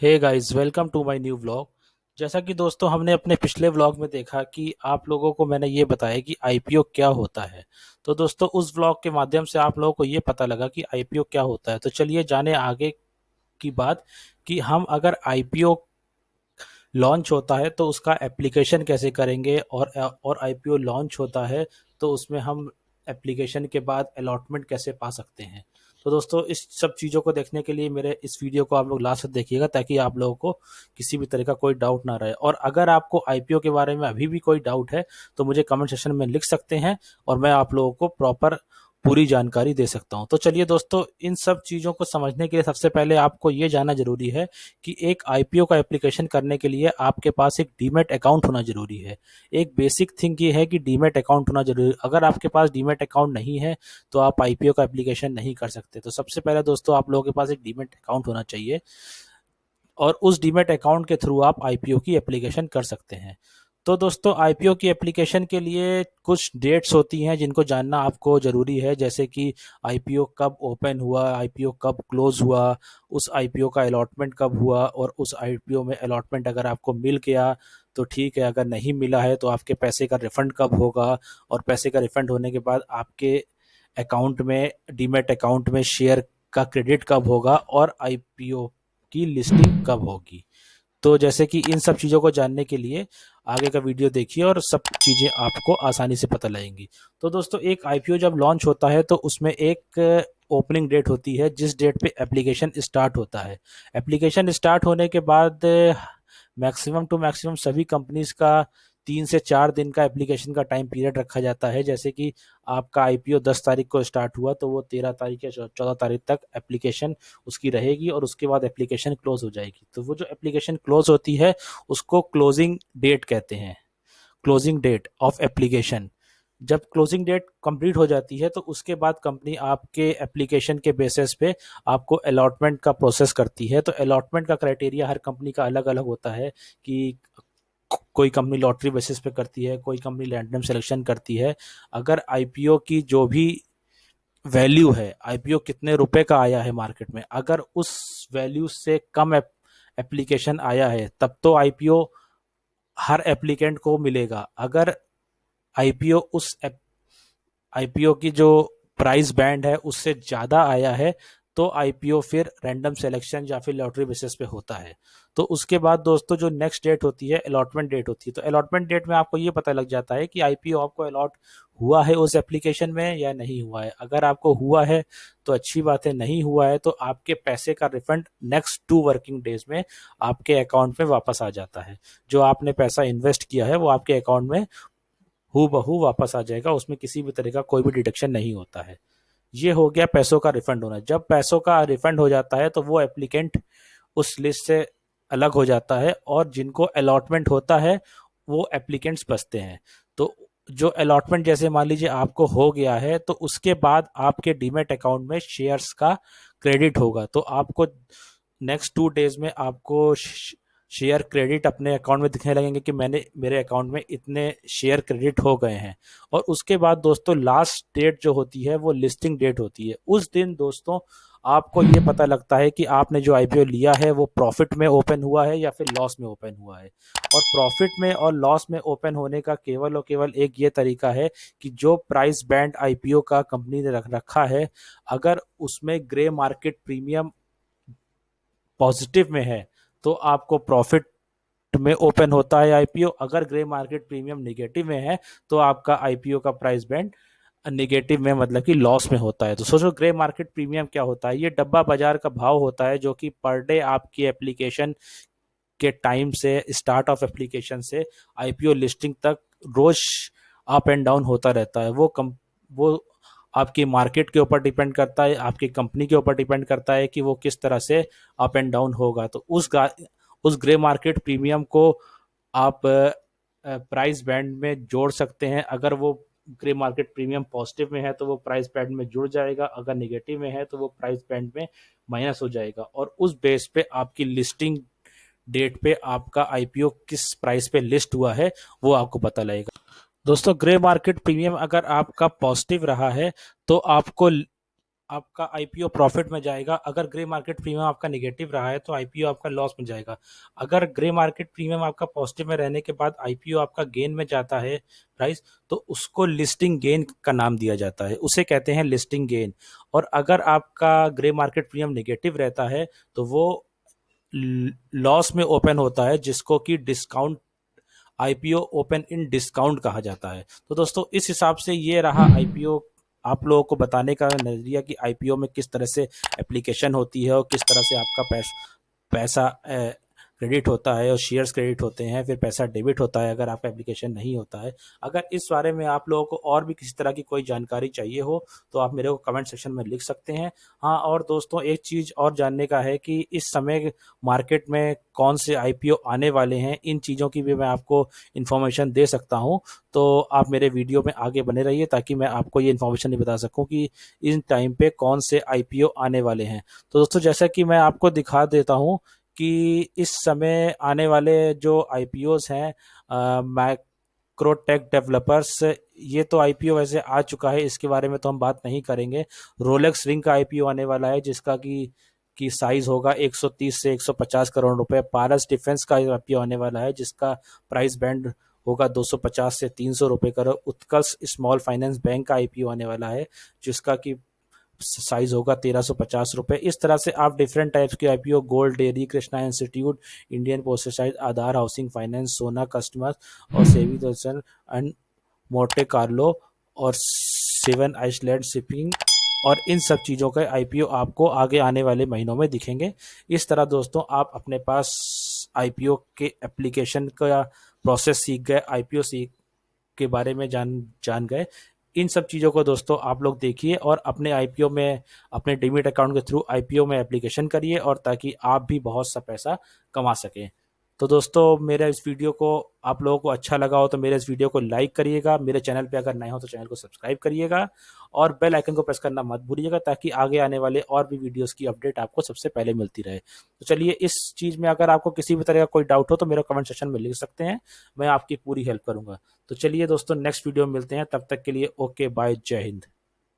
Hey guys, welcome to my new vlog. जैसा कि दोस्तों हमने अपने पिछले व्लॉग में देखा कि आप लोगों को मैंने ये बताया कि आईपीओ क्या होता है। तो दोस्तों उस व्लॉग के माध्यम से आप लोगों को ये पता लगा कि आईपीओ क्या होता है। तो चलिए जाने आगे की बात कि हम अगर आईपीओ लॉन्च होता है तो उसका एप्लीकेशन कैसे करेंगे, और आईपीओ लॉन्च होता है तो उसमें हम एप्लीकेशन के बाद अलॉटमेंट कैसे पा सकते हैं। तो दोस्तों इस सब चीज़ों को देखने के लिए मेरे इस वीडियो को आप लोग लास्ट तक देखिएगा, ताकि आप लोगों को किसी भी तरह का कोई डाउट ना रहे। और अगर आपको आईपीओ के बारे में अभी भी कोई डाउट है तो मुझे कमेंट सेक्शन में लिख सकते हैं, और मैं आप लोगों को प्रॉपर पूरी जानकारी दे सकता हूं। तो चलिए दोस्तों, इन सब चीज़ों को समझने के लिए सबसे पहले आपको ये जानना जरूरी है कि एक आईपीओ का एप्लीकेशन करने के लिए आपके पास एक डीमैट अकाउंट होना जरूरी है। एक बेसिक थिंग ये है कि डीमैट अकाउंट होना जरूरी है। अगर आपके पास डीमैट अकाउंट नहीं है तो आप आईपीओ का एप्लीकेशन नहीं कर सकते। तो सबसे पहले दोस्तों आप लोगों के पास एक डीमैट अकाउंट होना चाहिए, और उस डीमैट अकाउंट के थ्रू आप आईपीओ की एप्लीकेशन कर सकते हैं। तो दोस्तों आईपीओ की एप्लीकेशन के लिए कुछ डेट्स होती हैं जिनको जानना आपको ज़रूरी है, जैसे कि आईपीओ कब ओपन हुआ, आईपीओ कब क्लोज हुआ, उस आईपीओ का अलॉटमेंट कब हुआ, और उस आईपीओ में अलॉटमेंट अगर आपको मिल गया तो ठीक है, अगर नहीं मिला है तो आपके पैसे का रिफंड कब होगा, और पैसे का रिफंड होने के बाद आपके अकाउंट में, डीमैट अकाउंट में शेयर का क्रेडिट कब होगा, और आईपीओ की लिस्टिंग कब होगी। तो जैसे कि इन सब चीज़ों को जानने के लिए आगे का वीडियो देखिए और सब चीज़ें आपको आसानी से पता लगेंगी। तो दोस्तों एक आईपीओ जब लॉन्च होता है तो उसमें एक ओपनिंग डेट होती है, जिस डेट पे एप्लीकेशन स्टार्ट होता है। एप्लीकेशन स्टार्ट होने के बाद मैक्सिमम टू मैक्सिमम सभी कंपनीज का 3 से 4 दिन का एप्लीकेशन का टाइम पीरियड रखा जाता है। जैसे कि आपका आईपीओ 10 तारीख को स्टार्ट हुआ तो वो 13 तारीख या 14 तारीख तक एप्लीकेशन उसकी रहेगी, और उसके बाद एप्लीकेशन क्लोज हो जाएगी। तो वो जो एप्लीकेशन क्लोज होती है उसको क्लोजिंग डेट कहते हैं, क्लोजिंग डेट ऑफ एप्लीकेशन। जब क्लोजिंग डेट कंप्लीट हो जाती है तो उसके बाद कंपनी आपके एप्लीकेशन के बेसिस पे आपको अलॉटमेंट का प्रोसेस करती है। तो अलॉटमेंट का क्राइटेरिया हर कंपनी का अलग अलग होता है कि कोई कंपनी लॉटरी बेसिस पे करती है, कोई कंपनी रैंडम सिलेक्शन करती है। अगर आईपीओ की जो भी वैल्यू है, आईपीओ कितने रुपए का आया है मार्केट में, अगर उस वैल्यू से कम एप्लीकेशन आया है तब तो आईपीओ हर एप्लीकेंट को मिलेगा। अगर आईपीओ उस आईपीओ की जो प्राइस बैंड है उससे ज़्यादा आया है तो आईपीओ फिर रैंडम सिलेक्शन या फिर लॉटरी बेसिस पे होता है। तो उसके बाद दोस्तों जो नेक्स्ट डेट होती है अलॉटमेंट डेट होती है। तो अलॉटमेंट डेट में आपको ये पता लग जाता है कि आईपीओ आपको अलॉट हुआ है उस एप्लीकेशन में या नहीं हुआ है। अगर आपको हुआ है तो अच्छी बात है, नहीं हुआ है तो आपके पैसे का रिफंड नेक्स्ट 2 वर्किंग डेज में आपके अकाउंट में वापस आ जाता है। जो आपने पैसा इन्वेस्ट किया है वो आपके अकाउंट में हु बहू वापस आ जाएगा, उसमें किसी भी तरह का कोई भी डिडक्शन नहीं होता है। ये हो गया पैसों का रिफंड होना। जब पैसों का रिफंड हो जाता है तो वो एप्लीकेंट उस लिस्ट से अलग हो जाता है, और जिनको अलॉटमेंट होता है वो एप्लीकेंट्स बचते हैं। तो जो अलॉटमेंट जैसे मान लीजिए आपको हो गया है तो उसके बाद आपके डीमेट अकाउंट में शेयर्स का क्रेडिट होगा। तो आपको नेक्स्ट 2 डेज में आपको शेयर क्रेडिट अपने अकाउंट में दिखने लगेंगे कि मैंने, मेरे अकाउंट में इतने शेयर क्रेडिट हो गए हैं। और उसके बाद दोस्तों लास्ट डेट जो होती है वो लिस्टिंग डेट होती है। उस दिन दोस्तों आपको ये पता लगता है कि आपने जो आईपीओ लिया है वो प्रॉफिट में ओपन हुआ है या फिर लॉस में ओपन हुआ है। और प्रॉफिट में और लॉस में ओपन होने का केवल और केवल एक ये तरीका है कि जो प्राइस बैंड आईपीओ का कंपनी ने रखा है, अगर उसमें ग्रे मार्केट प्रीमियम पॉजिटिव में है तो आपको प्रॉफिट में ओपन होता है आईपीओ। अगर ग्रे मार्केट प्रीमियम निगेटिव में है तो आपका आईपीओ का प्राइस बैंड निगेटिव में, मतलब कि लॉस में होता है। तो सोचो ग्रे मार्केट प्रीमियम क्या होता है। ये डब्बा बाजार का भाव होता है जो कि पर डे आपकी एप्लीकेशन के टाइम से, स्टार्ट ऑफ एप्लीकेशन से आईपीओ लिस्टिंग तक रोज अप एंड डाउन होता रहता है। वो आपकी मार्केट के ऊपर डिपेंड करता है, आपकी कंपनी के ऊपर डिपेंड करता है कि वो किस तरह से अप एंड डाउन होगा। तो उस ग्रे मार्केट प्रीमियम को आप प्राइस बैंड में जोड़ सकते हैं। अगर वो ग्रे मार्केट प्रीमियम पॉजिटिव में है तो वो प्राइस बैंड में जुड़ जाएगा, अगर निगेटिव में है तो वो प्राइस बैंड में माइनस हो जाएगा, और उस बेस पे आपकी लिस्टिंग डेट पे आपका आईपीओ किस प्राइस पे लिस्ट हुआ है वो आपको पता लगेगा। दोस्तों ग्रे मार्केट प्रीमियम अगर आपका पॉजिटिव रहा है तो आपको आपका आईपीओ प्रॉफिट में जाएगा। अगर ग्रे मार्केट प्रीमियम आपका नेगेटिव रहा है तो आईपीओ आपका लॉस में जाएगा। अगर ग्रे मार्केट प्रीमियम आपका पॉजिटिव में रहने के बाद आईपीओ आपका गेन में जाता है प्राइस, तो उसको लिस्टिंग गेन का नाम दिया जाता है, उसे कहते हैं लिस्टिंग गेन। और अगर आपका ग्रे मार्केट प्रीमियम नेगेटिव रहता है तो वो लॉस में ओपन होता है, जिसको कि discount IPO open in discount कहा जाता है। तो दोस्तों इस हिसाब से ये रहा आईपीओ आप लोगों को बताने का नजरिया कि आईपीओ में किस तरह से एप्लीकेशन होती है और किस तरह से आपका पैसा क्रेडिट होता है और शेयर्स क्रेडिट होते हैं, फिर पैसा डेबिट होता है अगर आपका एप्लीकेशन नहीं होता है। अगर इस बारे में आप लोगों को और भी किसी तरह की कोई जानकारी चाहिए हो तो आप मेरे को कमेंट सेक्शन में लिख सकते हैं। हाँ, और दोस्तों एक चीज़ और जानने का है कि इस समय मार्केट में कौन से आईपीओ आने वाले हैं, इन चीज़ों की भी मैं आपको इन्फॉर्मेशन दे सकता हूँ। तो आप मेरे वीडियो में आगे बने रहिए ताकि मैं आपको ये इन्फॉर्मेशन नहीं बता सकूं कि इन टाइम पे कौन से आईपीओ आने वाले हैं। तो दोस्तों जैसा कि मैं आपको दिखा देता हूं कि इस समय आने वाले जो आईपीओस हैं, मैक्रोटेक डेवलपर्स, ये तो आईपीओ वैसे आ चुका है, इसके बारे में तो हम बात नहीं करेंगे। रोलेक्स रिंग का आईपीओ आने वाला है जिसका की साइज होगा 130 से 150 करोड़ रुपए। पारस डिफेंस का आईपीओ आने वाला है जिसका प्राइस बैंड होगा 250 से 300 रुपए करोड़। उत्कर्ष स्मॉल फाइनेंस बैंक का आईपीओ आने वाला है जिसका की साइज होगा 1350 रुपए। इस तरह से आप डिफरेंट टाइप्स के IPO, gold dairy, Krishna institute, Indian पोस्टाइज, Aadhaar housing finance, Sona customers और सेवी दर्शन एंड मोटे कार्लो और सेवन आइसलैंड शिपिंग, और इन सब चीज़ों के आईपीओ आपको आगे आने वाले महीनों में दिखेंगे। इस तरह दोस्तों आप अपने पास आईपीओ के एप्लीकेशन का प्रोसेस सीख गए, आईपीओ सीख के बारे में जान जान गए। इन सब चीज़ों को दोस्तों आप लोग देखिए और अपने आईपीओ में, अपने डीमैट अकाउंट के थ्रू आईपीओ में एप्लीकेशन करिए, और ताकि आप भी बहुत सा पैसा कमा सकें। तो दोस्तों मेरा इस वीडियो को आप लोगों को अच्छा लगा हो तो मेरे इस वीडियो को लाइक करिएगा, मेरे चैनल पे अगर नए हो तो चैनल को सब्सक्राइब करिएगा और बेल आइकन को प्रेस करना मत भूलिएगा ताकि आगे आने वाले और भी वीडियोस की अपडेट आपको सबसे पहले मिलती रहे। तो चलिए, इस चीज़ में अगर आपको किसी भी तरह का कोई डाउट हो तो मेरे कमेंट सेक्शन में लिख सकते हैं, मैं आपकी पूरी हेल्प करूंगा। तो चलिए दोस्तों, नेक्स्ट वीडियो में मिलते हैं, तब तक के लिए ओके बाय, जय हिंद।